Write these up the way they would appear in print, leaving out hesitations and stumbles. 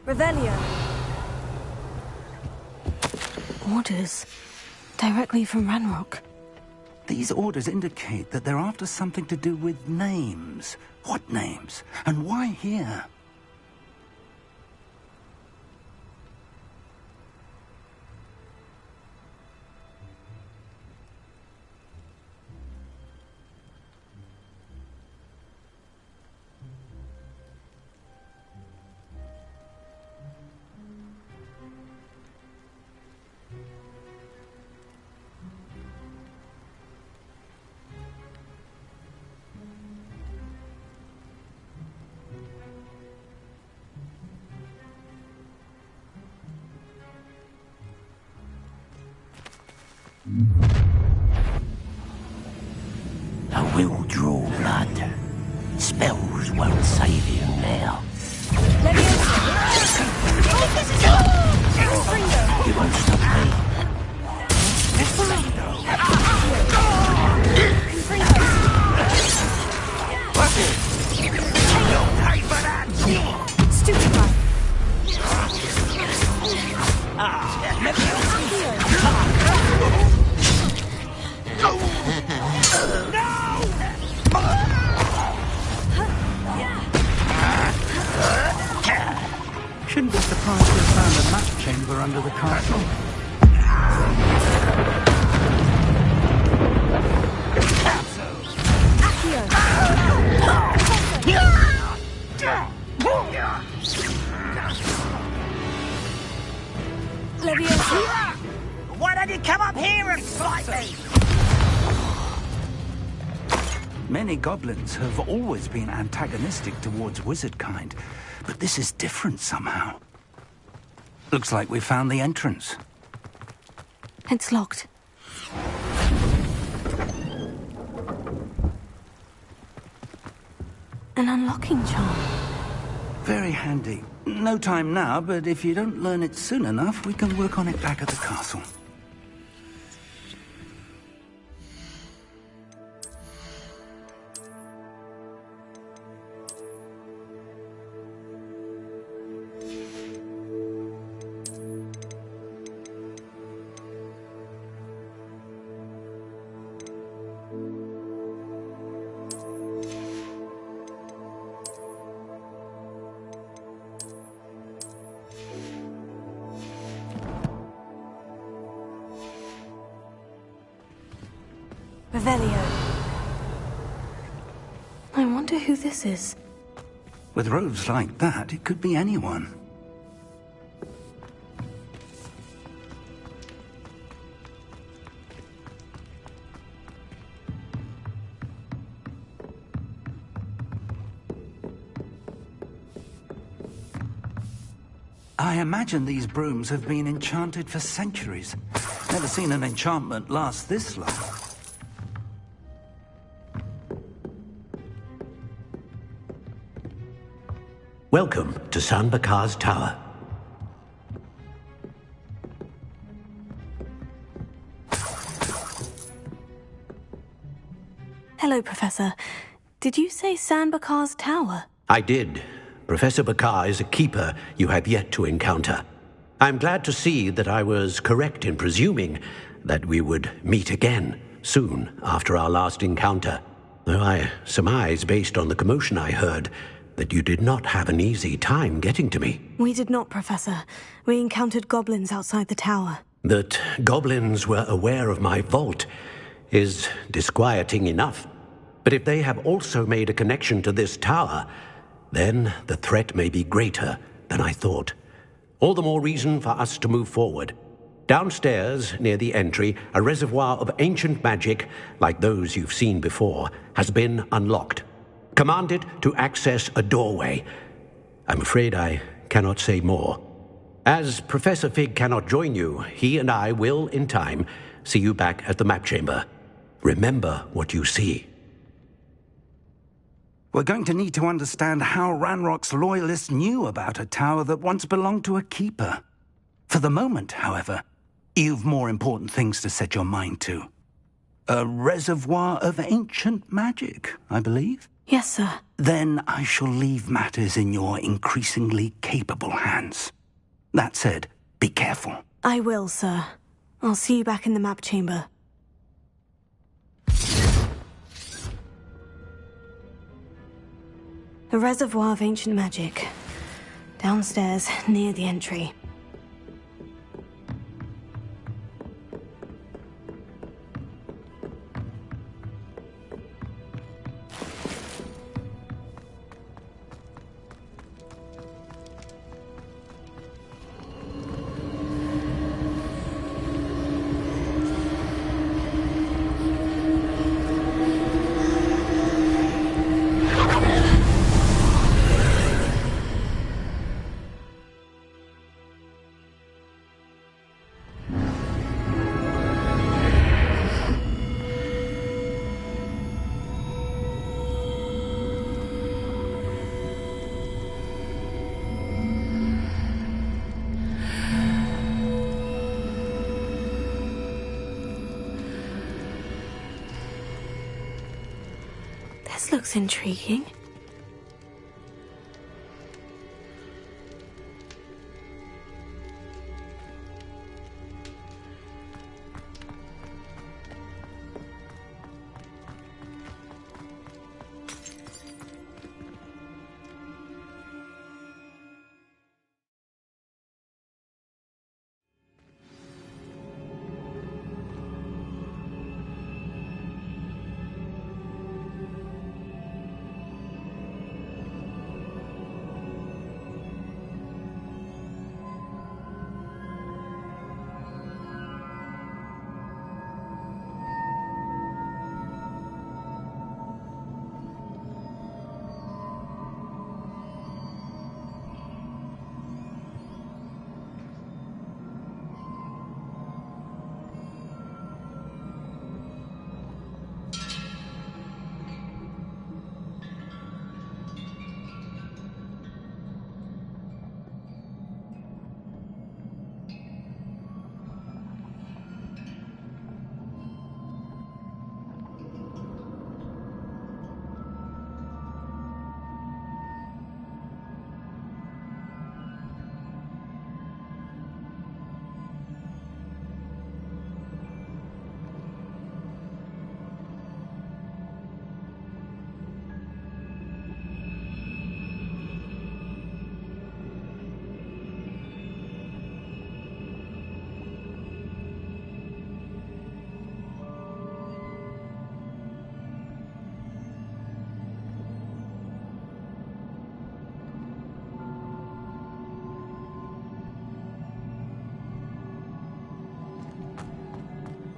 Revelio. Orders. Directly from Ranrock. These orders indicate that they're after something to do with names. What names? And why here? I will draw blood. Spells won't save him now. Let me You won't stop me. Stupid guy. Shouldn't be surprised to have found a map chamber under the castle. Why don't you come up here and fight me? Many goblins have always been antagonistic towards wizard kind, but this is different somehow. Looks like we found the entrance. It's locked. An unlocking charm. Very handy. No time now, but if you don't learn it soon enough, we can work on it back at the castle. Revelio. I wonder who this is. With robes like that, it could be anyone. I imagine these brooms have been enchanted for centuries. Never seen an enchantment last this long. Welcome to San Bakar's Tower. Hello, Professor. Did you say San Bakar's Tower? I did. Professor Bakar is a keeper you have yet to encounter. I'm glad to see that I was correct in presuming that we would meet again soon after our last encounter, though I surmise, based on the commotion I heard, that you did not have an easy time getting to me. We did not, Professor. We encountered goblins outside the tower. That goblins were aware of my vault is disquieting enough. But if they have also made a connection to this tower, then the threat may be greater than I thought. All the more reason for us to move forward. Downstairs, near the entry, a reservoir of ancient magic, like those you've seen before, has been unlocked. Command it to access a doorway. I'm afraid I cannot say more. As Professor Fig cannot join you, he and I will, in time, see you back at the map chamber. Remember what you see. We're going to need to understand how Ranrock's loyalists knew about a tower that once belonged to a keeper. For the moment, however, you've more important things to set your mind to. A reservoir of ancient magic, I believe? Yes, sir. Then I shall leave matters in your increasingly capable hands. That said, be careful. I will, sir. I'll see you back in the map chamber. A reservoir of ancient magic. Downstairs, near the entry. This looks intriguing.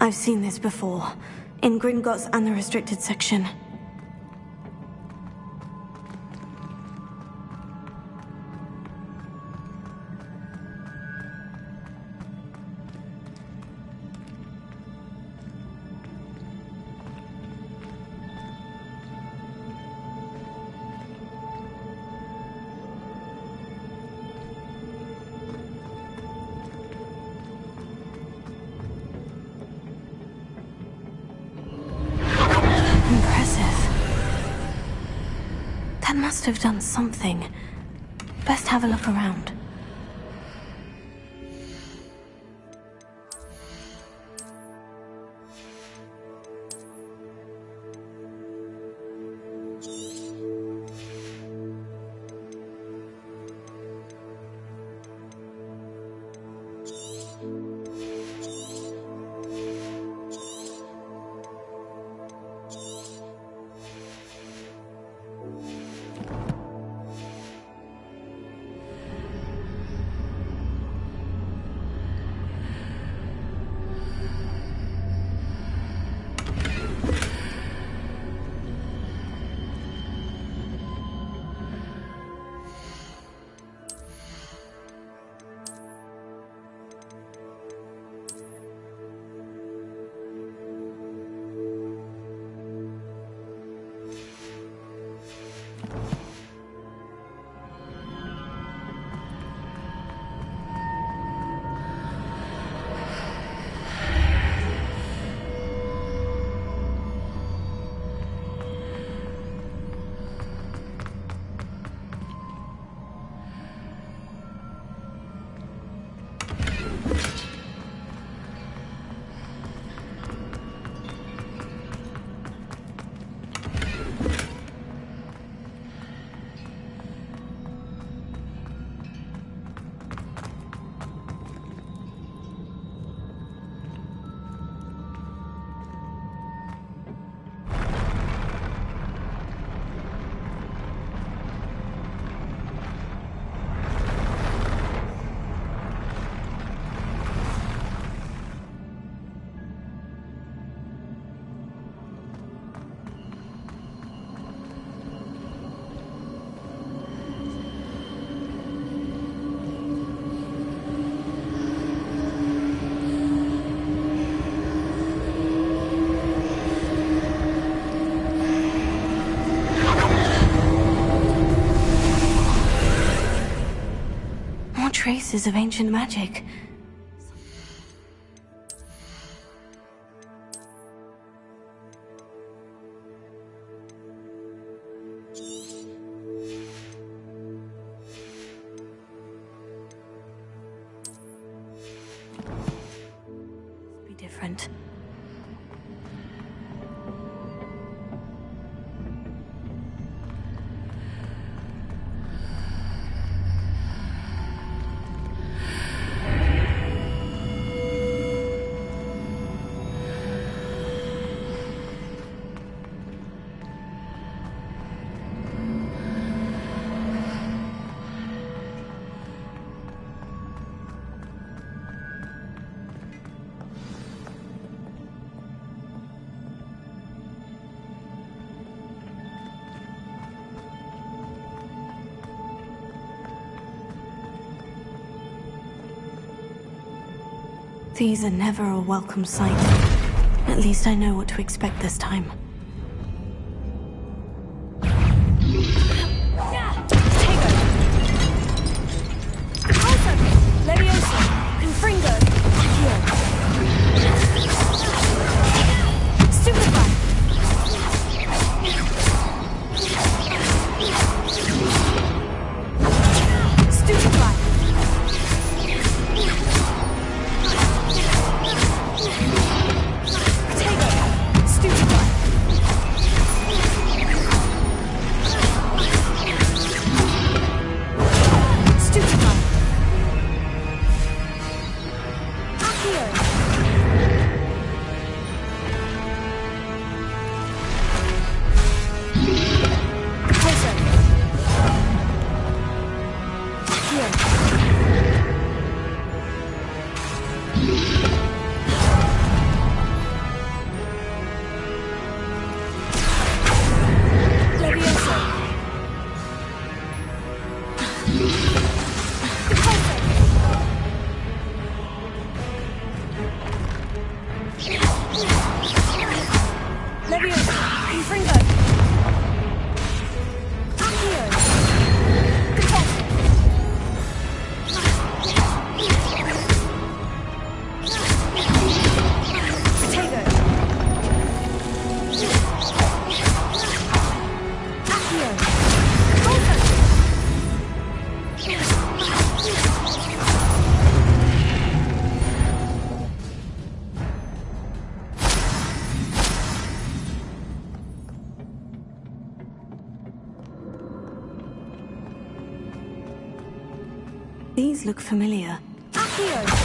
I've seen this before. In Gringotts and the restricted section. That must have done something. Best have a look around. Traces of ancient magic. Be different. These are never a welcome sight. At least I know what to expect this time. These look familiar. Accio!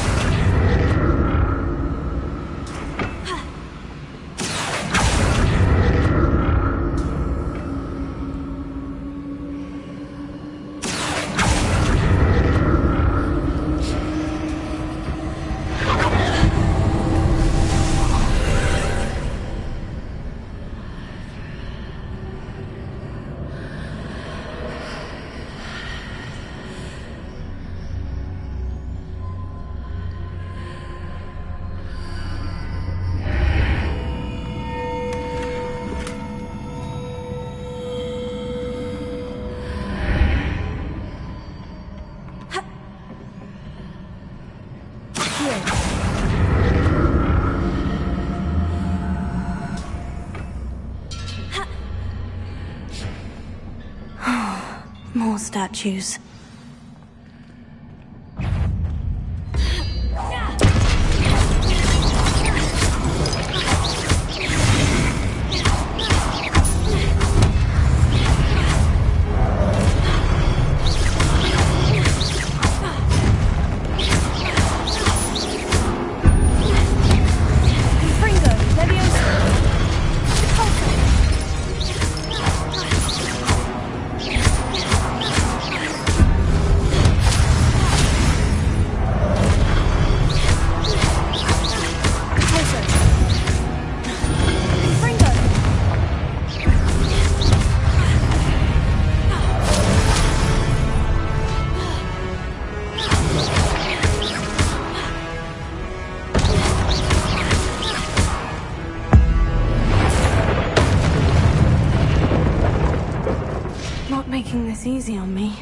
More statues. Not making this easy on me.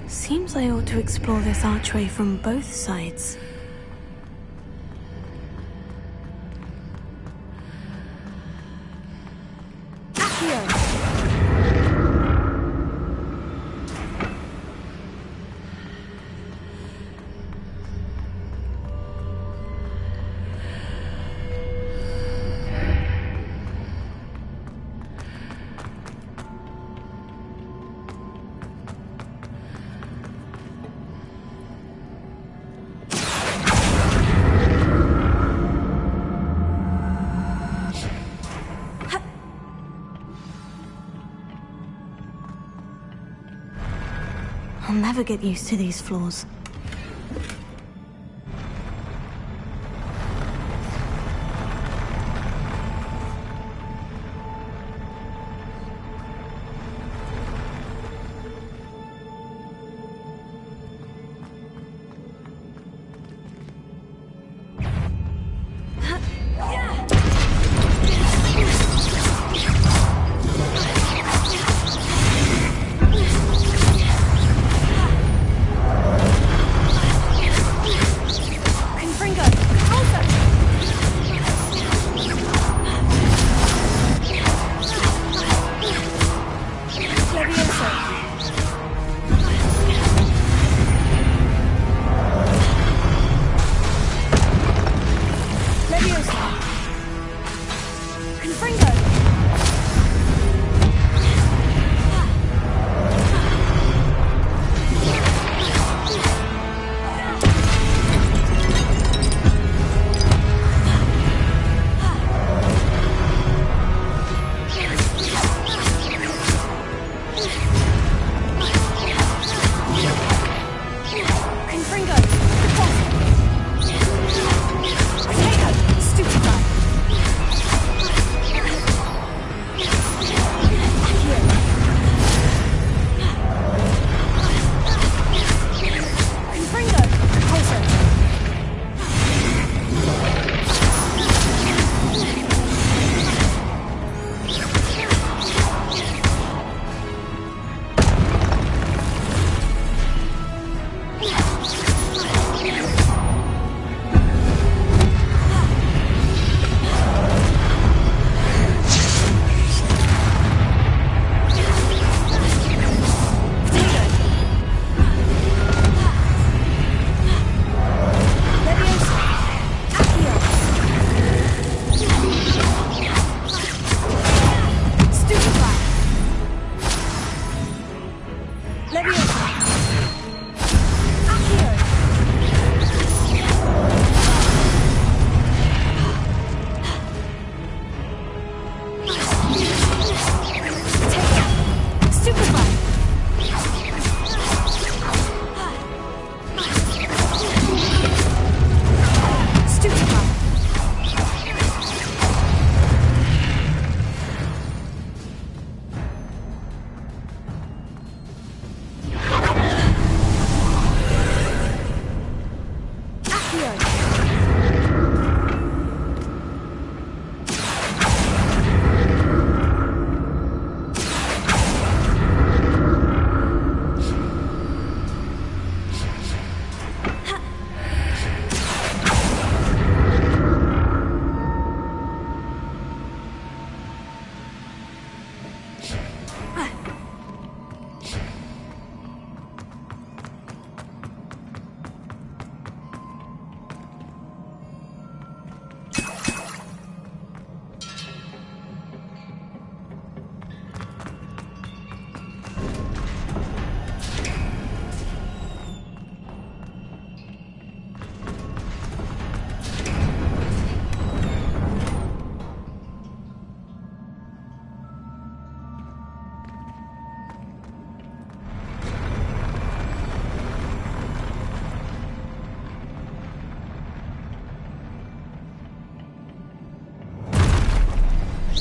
Seems I ought to explore this archway from both sides. I'll never get used to these floors.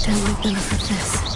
don't like the look of this.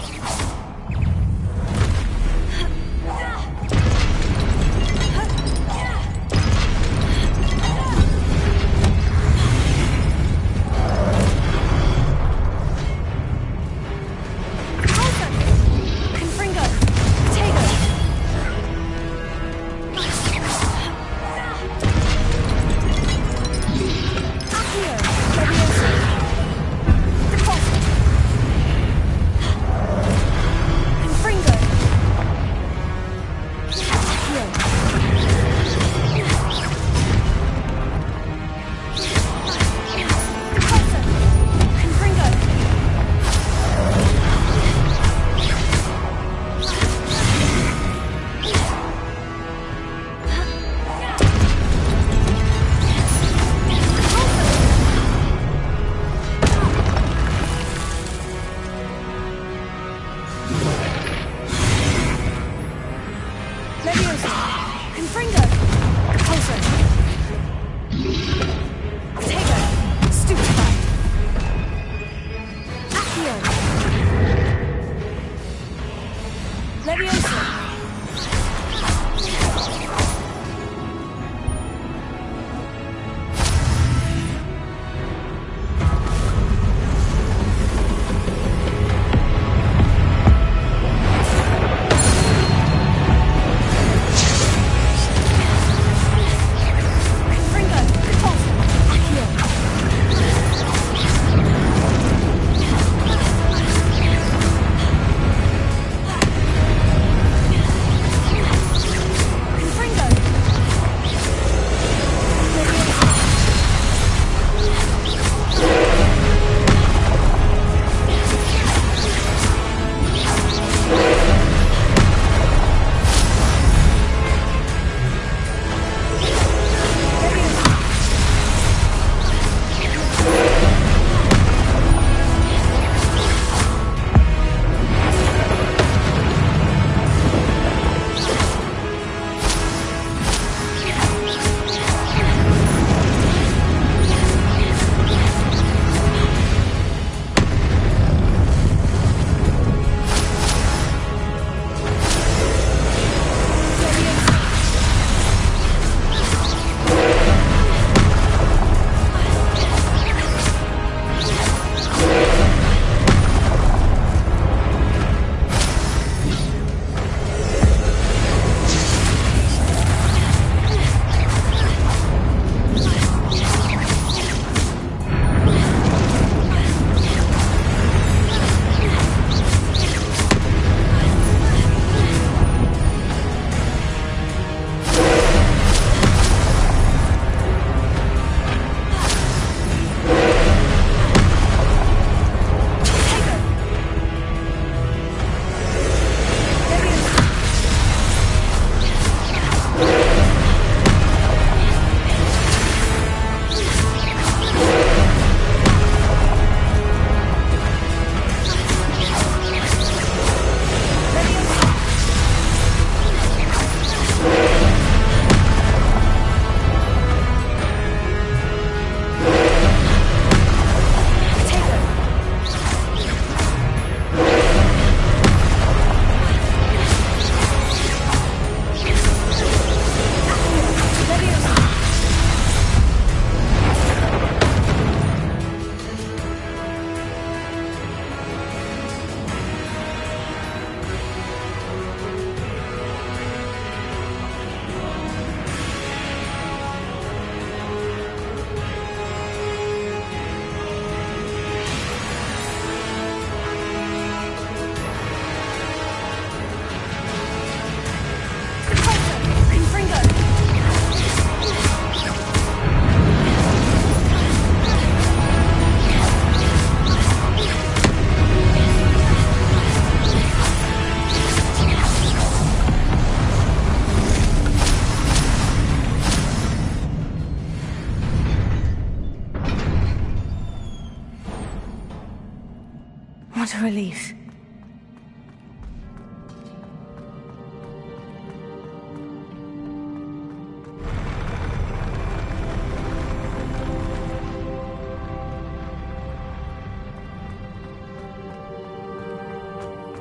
What a relief.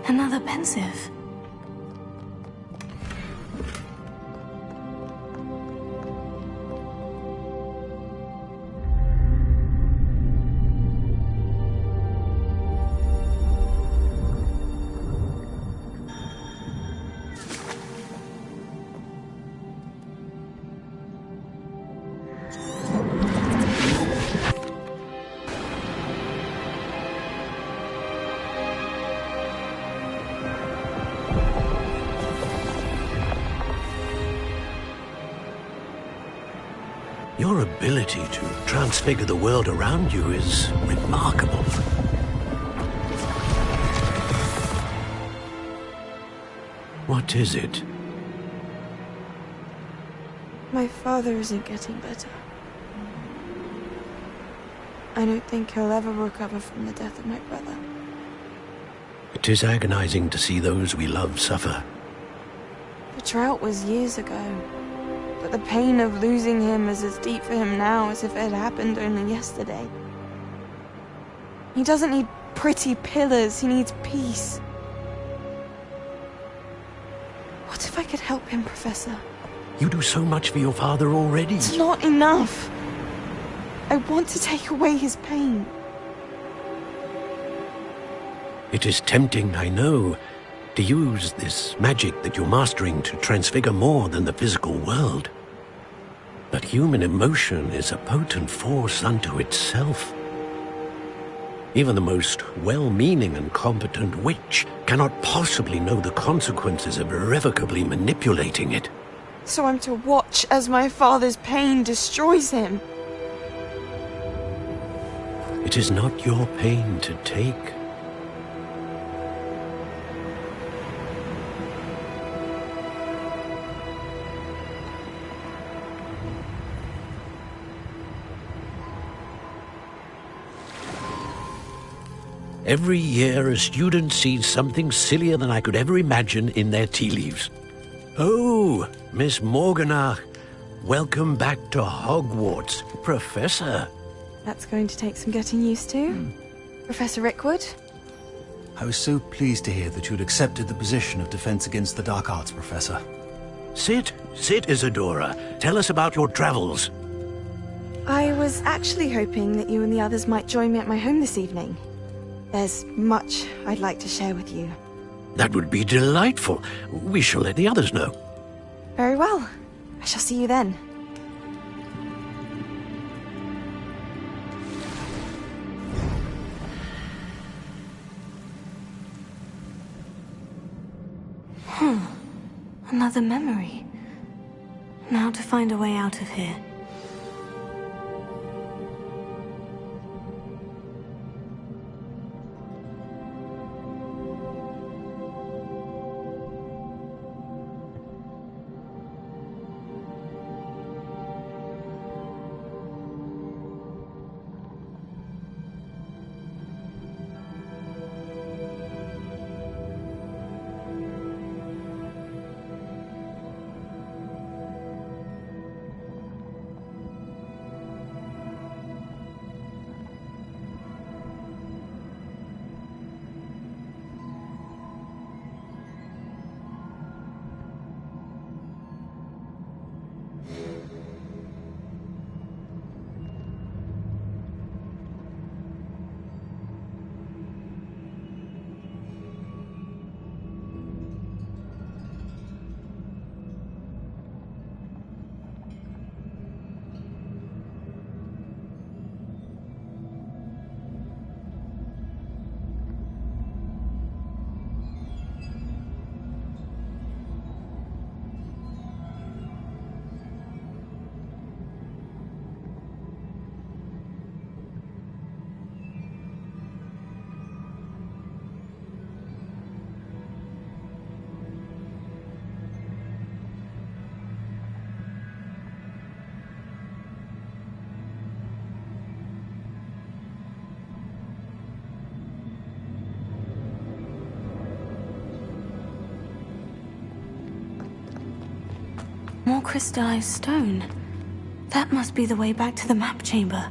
Another pensive. Your ability to transfigure the world around you is remarkable. What is it? My father isn't getting better. I don't think he'll ever recover from the death of my brother. It is agonizing to see those we love suffer. The drought was years ago, but the pain of losing him is as deep for him now as if it had happened only yesterday. He doesn't need pretty pillars, he needs peace. What if I could help him, Professor? You do so much for your father already. It's not enough. I want to take away his pain. It is tempting, I know, to use this magic that you're mastering to transfigure more than the physical world. But human emotion is a potent force unto itself. Even the most well-meaning and competent witch cannot possibly know the consequences of irrevocably manipulating it. So I'm to watch as my father's pain destroys him. It is not your pain to take. Every year, a student sees something sillier than I could ever imagine in their tea leaves. Oh, Miss Morganach, welcome back to Hogwarts, Professor. That's going to take some getting used to. Professor Rickwood? I was so pleased to hear that you'd accepted the position of Defense Against the Dark Arts, Professor. Sit, Isadora. Tell us about your travels. I was actually hoping that you and the others might join me at my home this evening. There's much I'd like to share with you. That would be delightful. We shall let the others know. Very well. I shall see you then. Another memory. Now to find a way out of here. More crystallized stone. That must be the way back to the map chamber.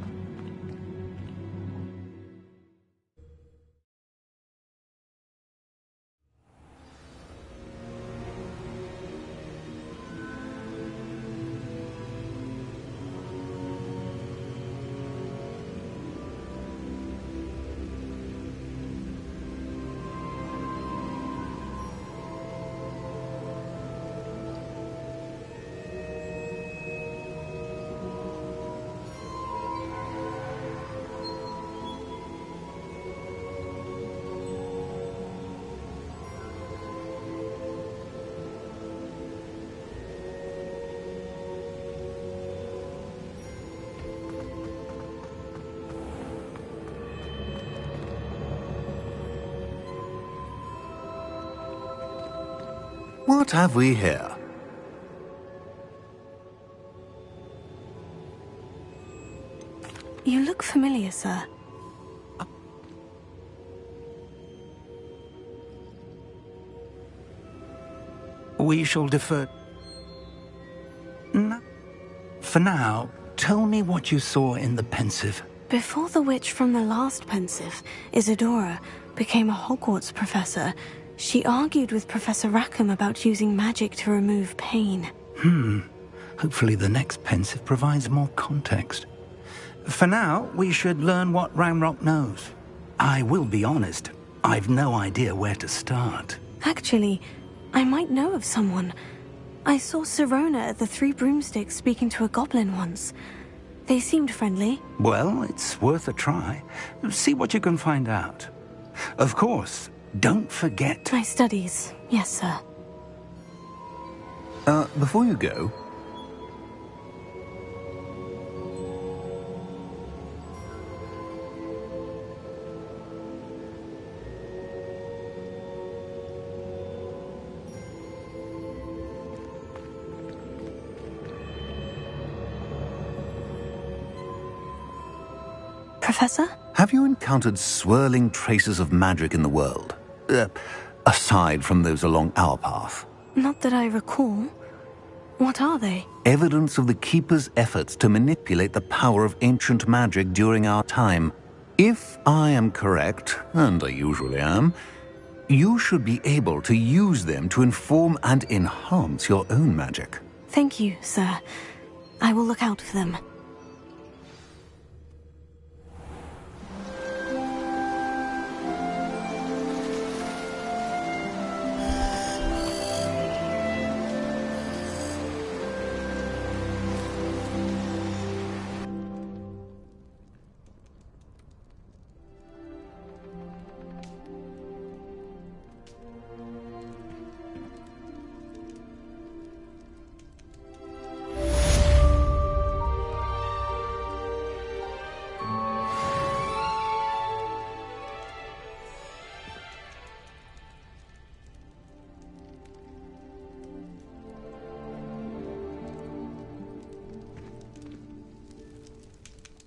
What have we here? You look familiar, sir. We shall defer. No. For now, tell me what you saw in the pensive. Before the witch from the last pensive, Isadora, became a Hogwarts professor, she argued with Professor Rackham about using magic to remove pain. Hopefully the next pensive provides more context. For now, we should learn what Ranrock knows. I will be honest, I've no idea where to start. Actually, I might know of someone. I saw Sirona at the Three Broomsticks speaking to a goblin once. They seemed friendly. Well, it's worth a try. See what you can find out. Of course, don't forget... My studies, yes, sir. Before you go... Professor? Have you encountered swirling traces of magic in the world? Aside from those along our path? Not that I recall. What are they? Evidence of the Keeper's efforts to manipulate the power of ancient magic during our time. If I am correct, and I usually am, you should be able to use them to inform and enhance your own magic. Thank you, sir. I will look out for them.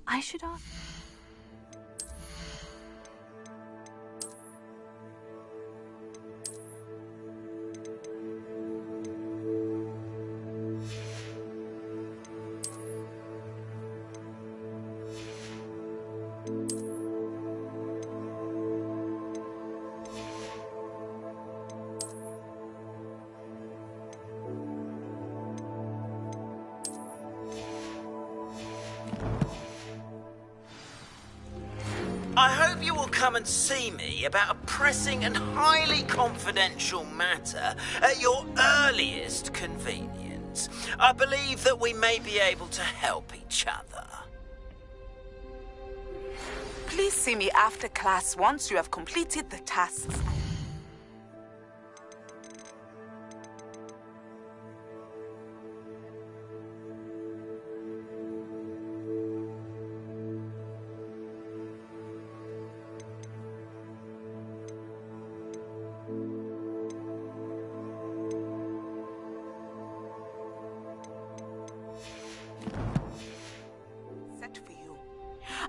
I should ask... I hope you will come and see me about a pressing and highly confidential matter at your earliest convenience. I believe that we may be able to help each other. Please see me after class once you have completed the tasks.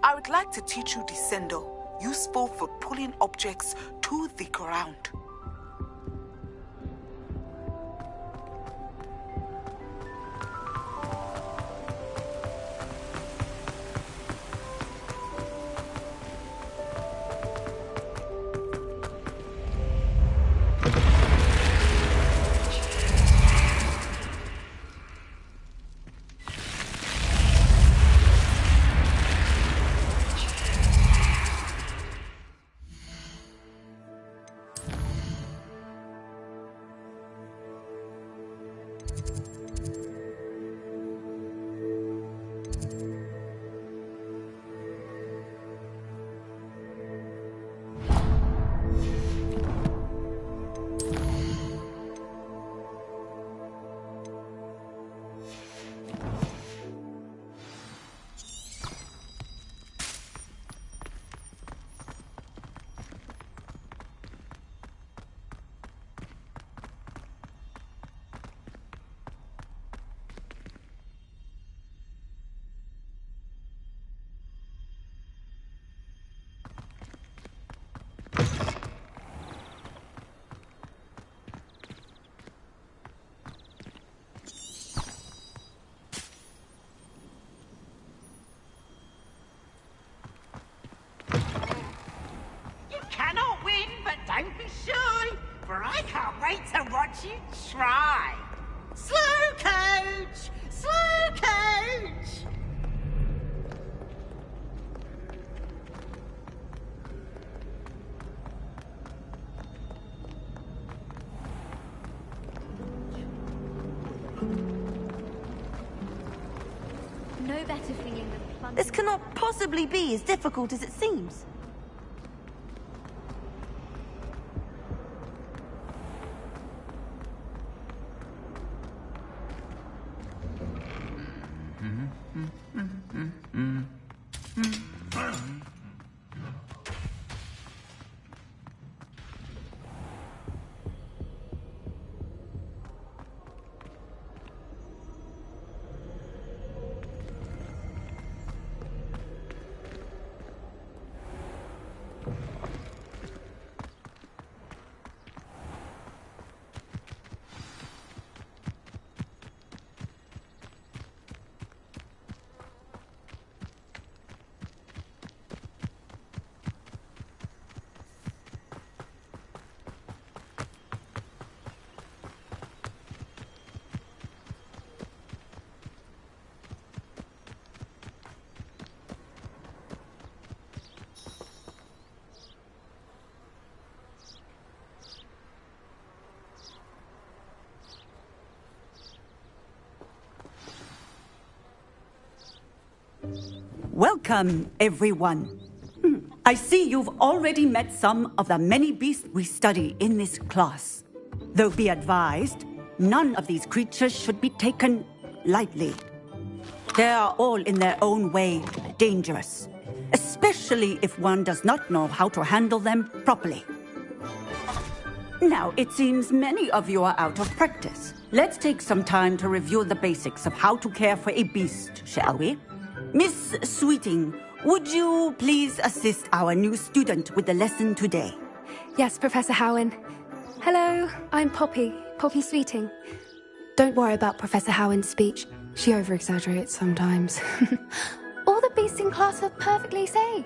I would like to teach you Descendo, useful for pulling objects to the ground. you try. Slow coach! Slow coach! No better feeling than plunging. This cannot possibly be as difficult as it seems. Welcome, everyone. I see you've already met some of the many beasts we study in this class. Though be advised, none of these creatures should be taken lightly. They are all in their own way dangerous, especially if one does not know how to handle them properly. Now, it seems many of you are out of practice. Let's take some time to review the basics of how to care for a beast, shall we? Miss Sweeting, would you please assist our new student with the lesson today? Yes, Professor Howen. Hello, I'm Poppy Sweeting. Don't worry about Professor Howen's speech. She over-exaggerates sometimes. All the beasts in class are perfectly safe.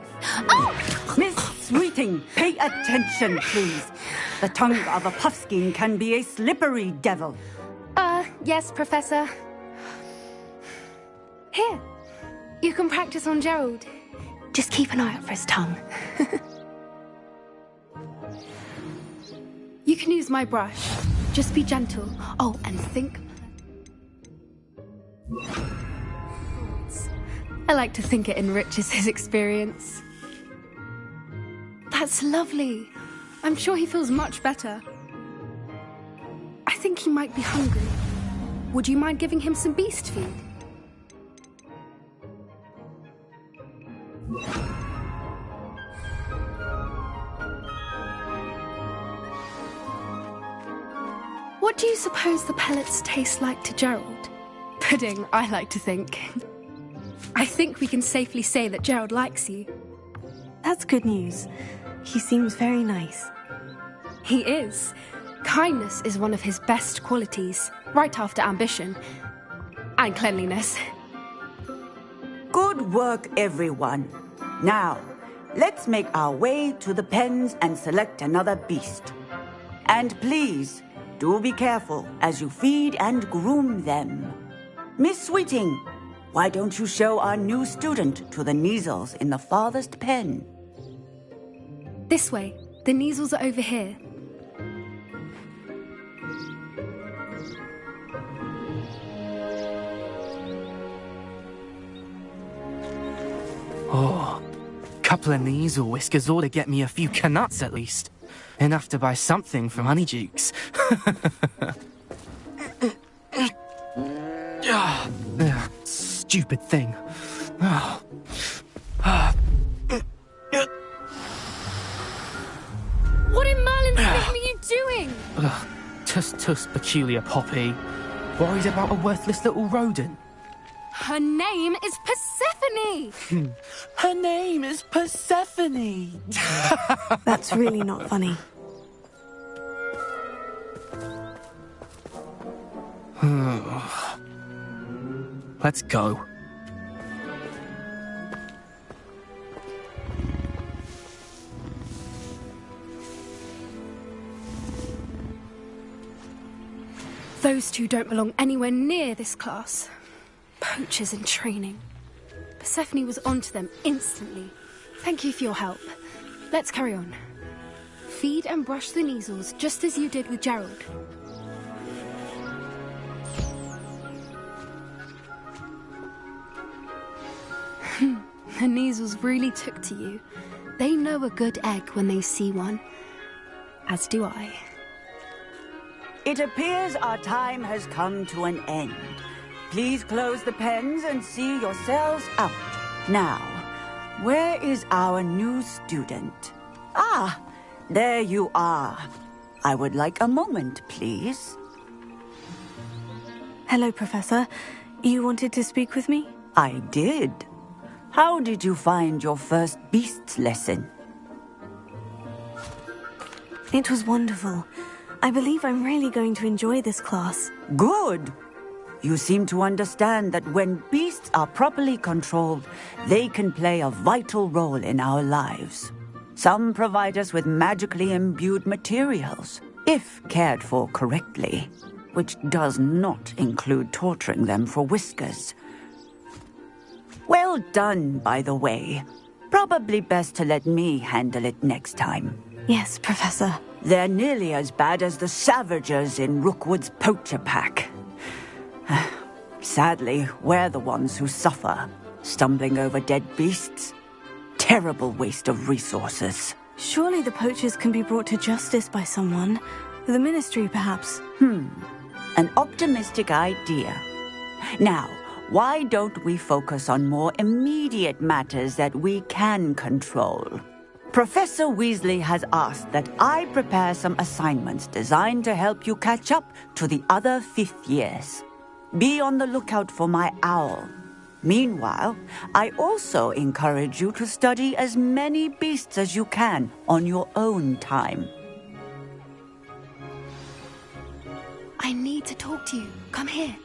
Oh! Miss Sweeting, pay attention, please. The tongue of a puffskein can be a slippery devil. Yes, Professor. Here, you can practice on Gerald. Just keep an eye out for his tongue. You can use my brush. Just be gentle. Oh, and think. I like to think it enriches his experience. That's lovely. I'm sure he feels much better. I think he might be hungry. Would you mind giving him some beast food? What do you suppose the pellets taste like to Gerald? Pudding, I like to think. I think we can safely say that Gerald likes you. That's good news. He seems very nice. He is. Kindness is one of his best qualities, right after ambition. And cleanliness. Good work, everyone. Now, let's make our way to the pens and select another beast. And please, do be careful as you feed and groom them. Miss Sweeting, why don't you show our new student to the Neasels in the farthest pen? This way. The Neasels are over here. Oh, couple of Neasel whiskers ought to get me a few canuts at least. Enough to buy something from Honeydukes. Stupid thing. What in Merlin's name are you doing? Tuss, peculiar Poppy. Worried about a worthless little rodent? Her name is Persephone! Her name is Persephone! That's really not funny. Let's go. Those two don't belong anywhere near this class. Poachers in training. Persephone was onto them instantly. Thank you for your help. Let's carry on. Feed and brush the Neasels just as you did with Gerald. The Neasels really took to you. They know a good egg when they see one. As do I. It appears our time has come to an end. Please close the pens and see yourselves out. Now, where is our new student? Ah, there you are. I would like a moment, please. Hello, Professor. You wanted to speak with me? I did. How did you find your first beasts lesson? It was wonderful. I believe I'm really going to enjoy this class. Good. You seem to understand that when beasts are properly controlled, they can play a vital role in our lives. Some provide us with magically imbued materials, if cared for correctly, which does not include torturing them for whiskers. Well done, by the way. Probably best to let me handle it next time. Yes, Professor. They're nearly as bad as the Savagers in Rookwood's poacher pack. Sadly, we're the ones who suffer, stumbling over dead beasts. Terrible waste of resources. Surely the poachers can be brought to justice by someone. The Ministry, perhaps. An optimistic idea. Now, why don't we focus on more immediate matters that we can control? Professor Weasley has asked that I prepare some assignments designed to help you catch up to the other 5th years. Be on the lookout for my owl. Meanwhile, I also encourage you to study as many beasts as you can on your own time. I need to talk to you. Come here.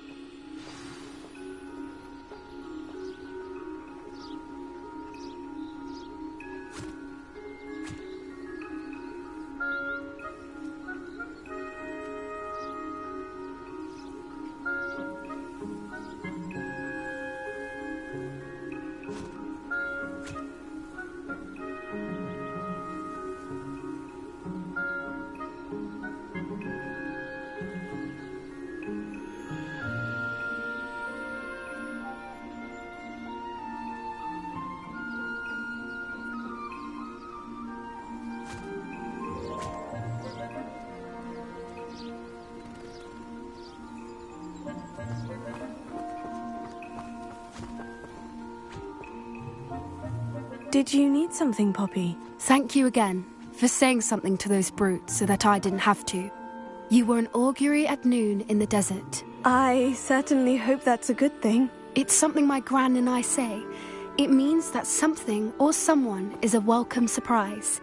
Did you need something, Poppy? Thank you again for saying something to those brutes so that I didn't have to. You were an augury at noon in the desert. I certainly hope that's a good thing. It's something my gran and I say. It means that something or someone is a welcome surprise.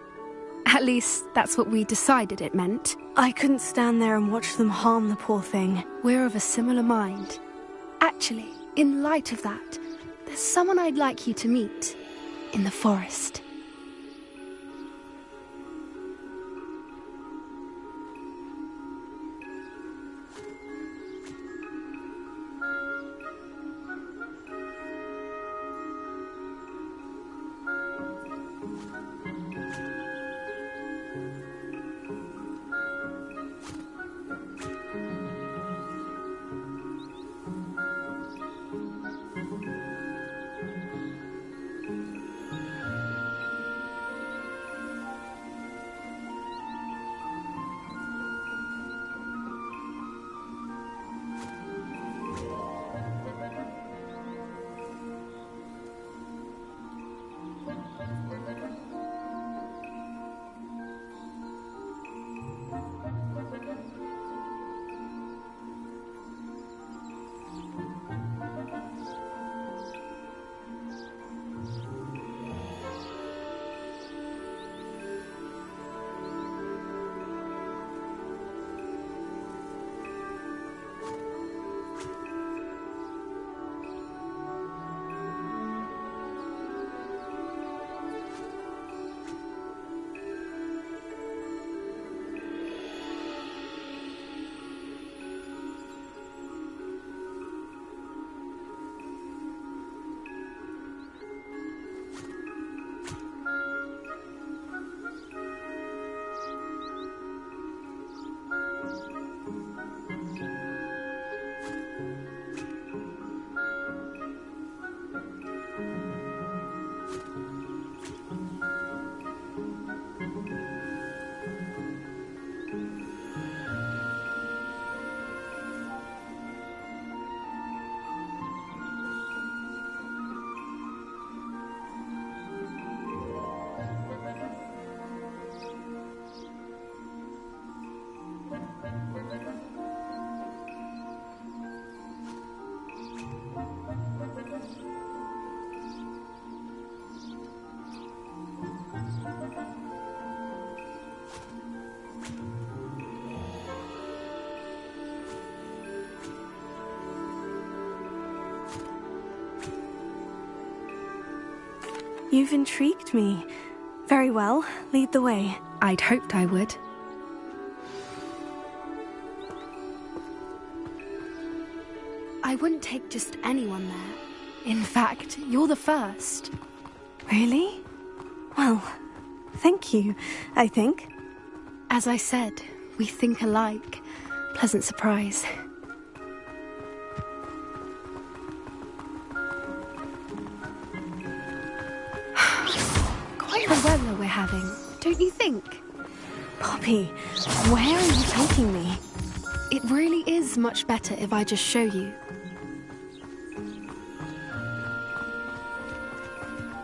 At least, that's what we decided it meant. I couldn't stand there and watch them harm the poor thing. We're of a similar mind. Actually, in light of that, there's someone I'd like you to meet. In the forest. You've intrigued me. Very well, lead the way. I'd hoped I would. I wouldn't take just anyone there. In fact, you're the first. Really? Well, thank you, I think. As I said, we think alike. Pleasant surprise. Quite the weather we're having, don't you think? Poppy, where are you taking me? It really is much better if I just show you.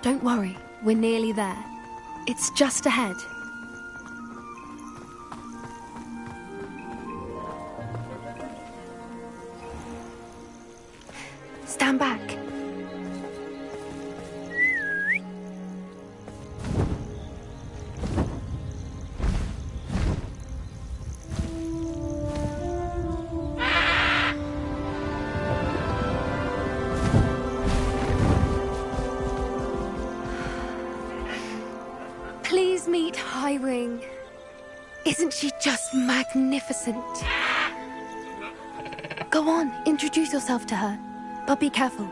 Don't worry, we're nearly there. It's just ahead. Stand back. Please meet Highwing. Isn't she just magnificent? Go on, introduce yourself to her. But be careful.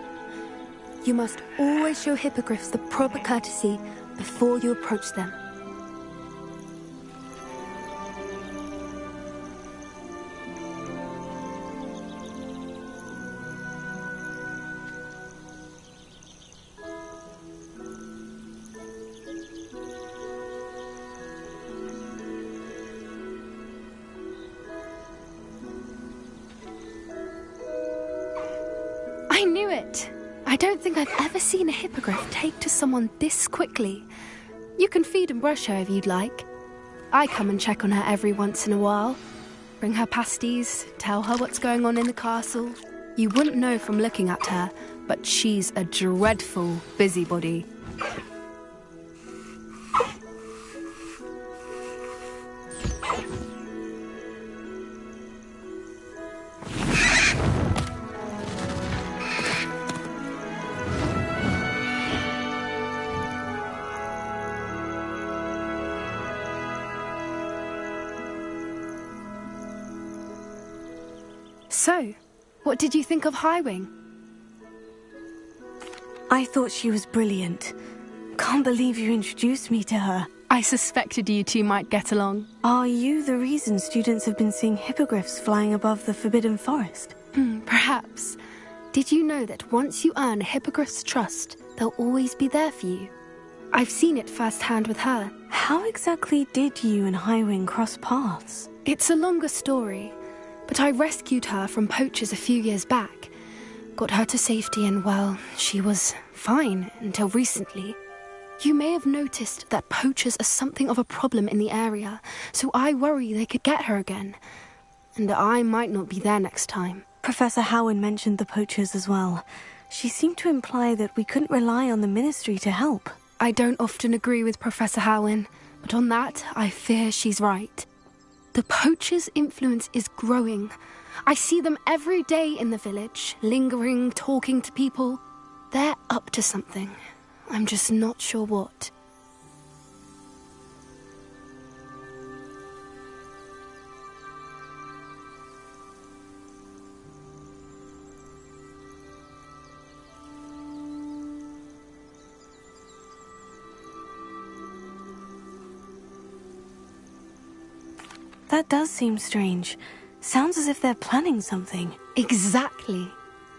You must always show hippogriffs the proper courtesy before you approach them. I knew it! I don't think I've ever seen a hippogriff take to someone this quickly. You can feed and brush her if you'd like. I come and check on her every once in a while. Bring her pasties, tell her what's going on in the castle. You wouldn't know from looking at her, but she's a dreadful busybody. So, what did you think of Highwing? I thought she was brilliant. Can't believe you introduced me to her. I suspected you two might get along. Are you the reason students have been seeing hippogriffs flying above the Forbidden Forest? Perhaps. Did you know that once you earn a hippogriff's trust, they'll always be there for you? I've seen it firsthand with her. How exactly did you and Highwing cross paths? It's a longer story, but I rescued her from poachers a few years back. Got her to safety and, well, she was fine until recently. You may have noticed that poachers are something of a problem in the area, so I worry they could get her again. And I might not be there next time. Professor Howin mentioned the poachers as well. She seemed to imply that we couldn't rely on the Ministry to help. I don't often agree with Professor Howin, but on that, I fear she's right. The poachers' influence is growing. I see them every day in the village, lingering, talking to people. They're up to something. I'm just not sure what. That does seem strange. Sounds as if they're planning something. Exactly.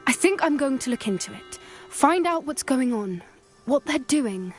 I think I'm going to look into it. Find out what's going on. What they're doing.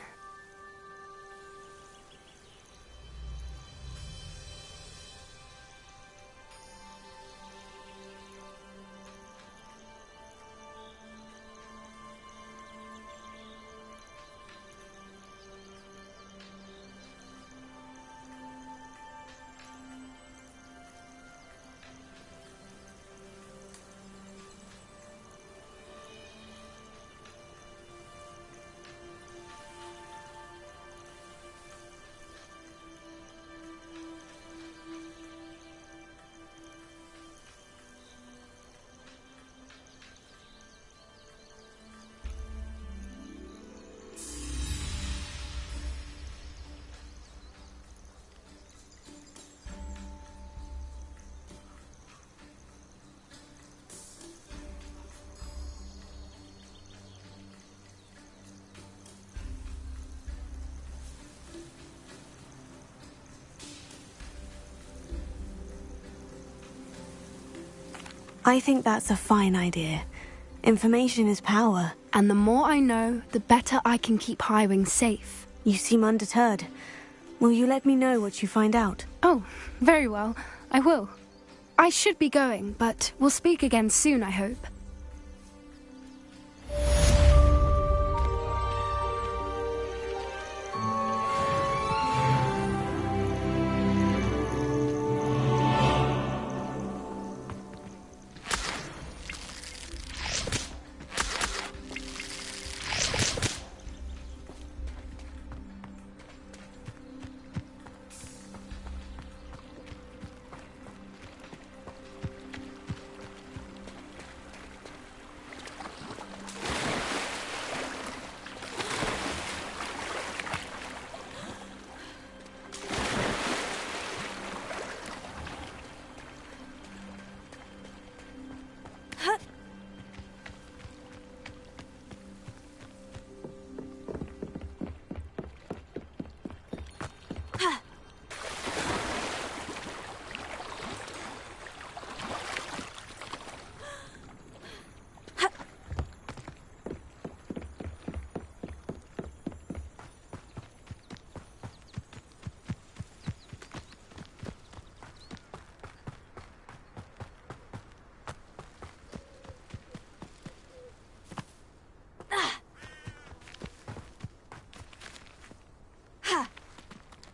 I think that's a fine idea. Information is power. And the more I know, the better I can keep Highwing safe. You seem undeterred. Will you let me know what you find out? Oh, very well. I will. I should be going, but we'll speak again soon, I hope.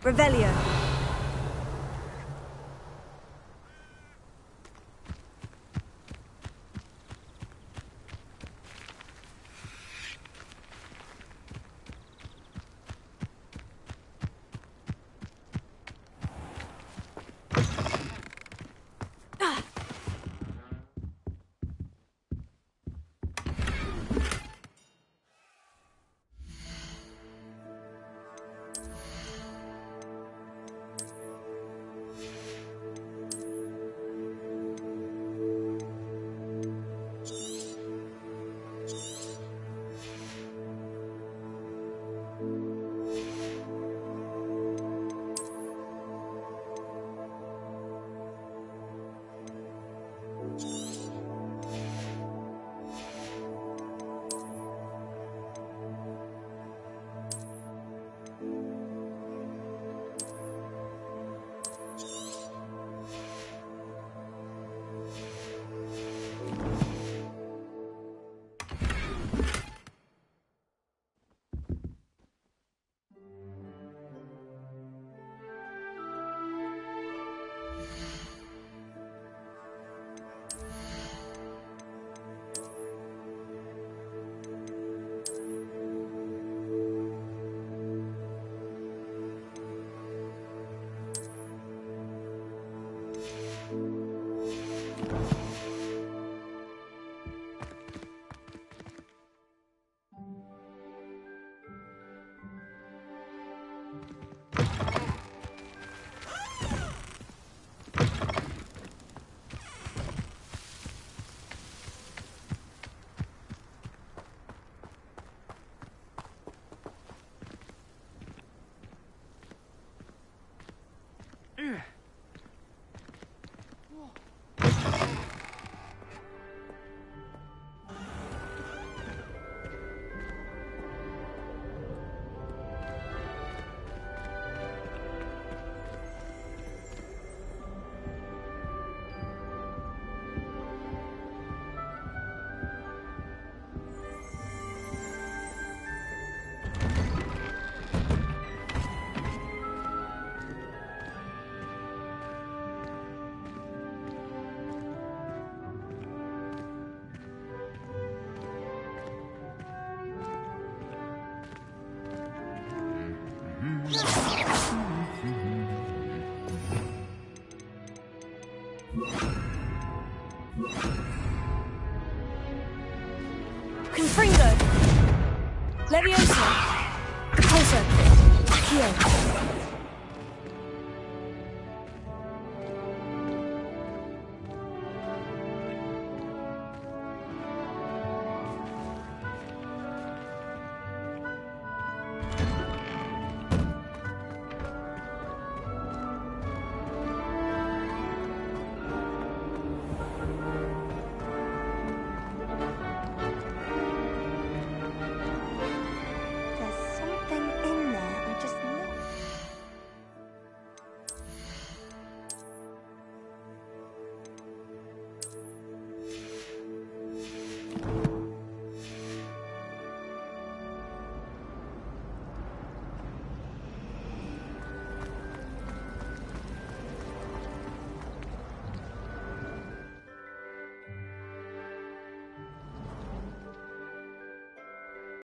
Revelio. Confringo. Levioso. Caposo. Accio.